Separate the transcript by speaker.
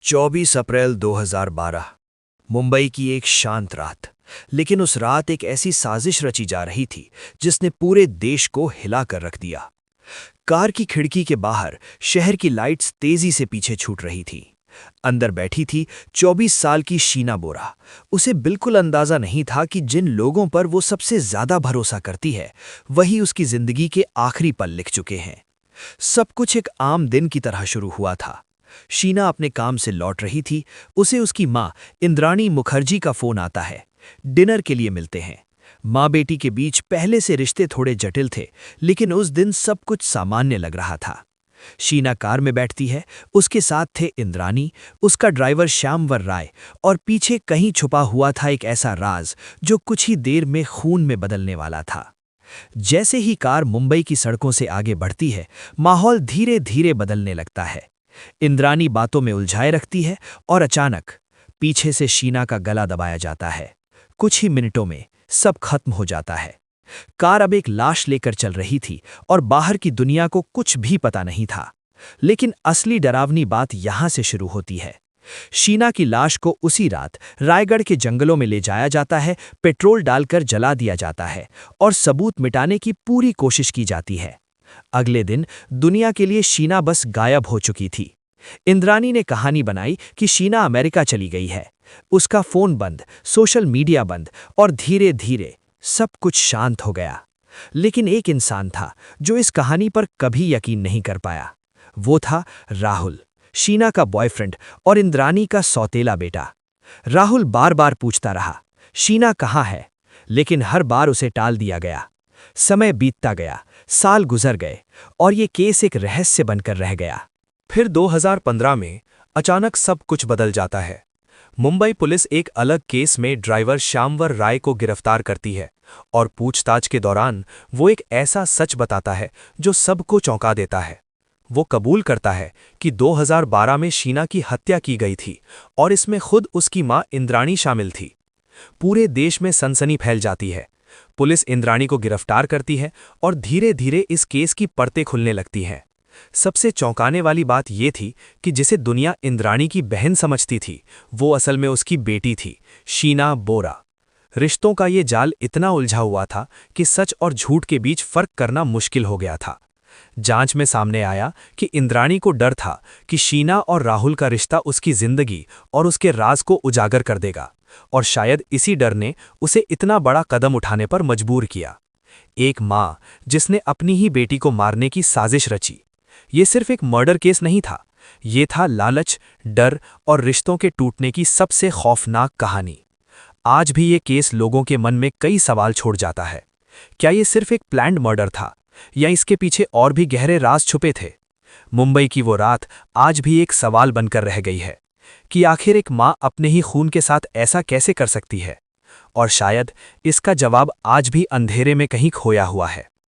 Speaker 1: 24 अप्रैल 2012 मुंबई की एक शांत रात। लेकिन उस रात एक ऐसी साजिश रची जा रही थी जिसने पूरे देश को हिला कर रख दिया। कार की खिड़की के बाहर शहर की लाइट्स तेजी से पीछे छूट रही थी। अंदर बैठी थी 24 साल की शीना बोरा। उसे बिल्कुल अंदाजा नहीं था कि जिन लोगों पर वो सबसे ज्यादा भरोसा करती है वही उसकी जिंदगी के आखिरी पल लिख चुके हैं। सब कुछ एक आम दिन की तरह शुरू हुआ था। शीना अपने काम से लौट रही थी। उसे उसकी मां इंद्राणी मुखर्जी का फोन आता है। डिनर के लिए मिलते हैं। मां बेटी के बीच पहले से रिश्ते थोड़े जटिल थे, लेकिन उस दिन सब कुछ सामान्य लग रहा था। शीना कार में बैठती है। उसके साथ थे इंद्राणी, उसका ड्राइवर श्यामवर राय और पीछे कहीं छुपा हुआ था एक ऐसा राज जो कुछ ही देर में खून में बदलने वाला था। जैसे ही कार मुंबई की सड़कों से आगे बढ़ती है, माहौल धीरे धीरे बदलने लगता है। इंद्राणी बातों में उलझाए रखती है और अचानक पीछे से शीना का गला दबाया जाता है। कुछ ही मिनटों में सब खत्म हो जाता है। कार अब एक लाश लेकर चल रही थी और बाहर की दुनिया को कुछ भी पता नहीं था। लेकिन असली डरावनी बात यहां से शुरू होती है। शीना की लाश को उसी रात रायगढ़ के जंगलों में ले जाया जाता है, पेट्रोल डालकर जला दिया जाता है और सबूत मिटाने की पूरी कोशिश की जाती है। अगले दिन दुनिया के लिए शीना बस गायब हो चुकी थी। इंद्राणी ने कहानी बनाई कि शीना अमेरिका चली गई है। उसका फोन बंद, सोशल मीडिया बंद और धीरे धीरे सब कुछ शांत हो गया। लेकिन एक इंसान था जो इस कहानी पर कभी यकीन नहीं कर पाया। वो था राहुल, शीना का बॉयफ्रेंड और इंद्राणी का सौतेला बेटा। राहुल बार बार पूछता रहा, शीना कहाँ है? लेकिन हर बार उसे टाल दिया गया। समय बीतता गया, साल गुजर गए और ये केस एक रहस्य बनकर रह गया।
Speaker 2: फिर 2015 में अचानक सब कुछ बदल जाता है। मुंबई पुलिस एक अलग केस में ड्राइवर श्यामवर राय को गिरफ्तार करती है और पूछताछ के दौरान वो एक ऐसा सच बताता है जो सबको चौंका देता है। वो कबूल करता है कि 2012 में शीना की हत्या की गई थी और इसमें खुद उसकी मां इंद्राणी शामिल थी। पूरे देश में सनसनी फैल जाती है। पुलिस इंद्राणी को गिरफ्तार करती है और धीरे धीरे इस केस की परतें खुलने लगती हैं। सबसे चौंकाने वाली बात यह थी कि जिसे दुनिया इंद्राणी की बहन समझती थी, वो असल में उसकी बेटी थी, शीना बोरा। रिश्तों का ये जाल इतना उलझा हुआ था कि सच और झूठ के बीच फर्क करना मुश्किल हो गया था। जांच में सामने आया कि इंद्राणी को डर था कि शीना और राहुल का रिश्ता उसकी जिंदगी और उसके राज को उजागर कर देगा, और शायद इसी डर ने उसे इतना बड़ा कदम उठाने पर मजबूर किया। एक मां जिसने अपनी ही बेटी को मारने की साजिश रची। ये सिर्फ एक मर्डर केस नहीं था, ये था लालच, डर और रिश्तों के टूटने की सबसे खौफनाक कहानी। आज भी ये केस लोगों के मन में कई सवाल छोड़ जाता है। क्या ये सिर्फ एक प्लान्ड मर्डर था या इसके पीछे और भी गहरे राज छुपे थे? मुंबई की वो रात आज भी एक सवाल बनकर रह गई है कि आखिर एक मां अपने ही खून के साथ ऐसा कैसे कर सकती है? और शायद इसका जवाब आज भी अंधेरे में कहीं खोया हुआ है।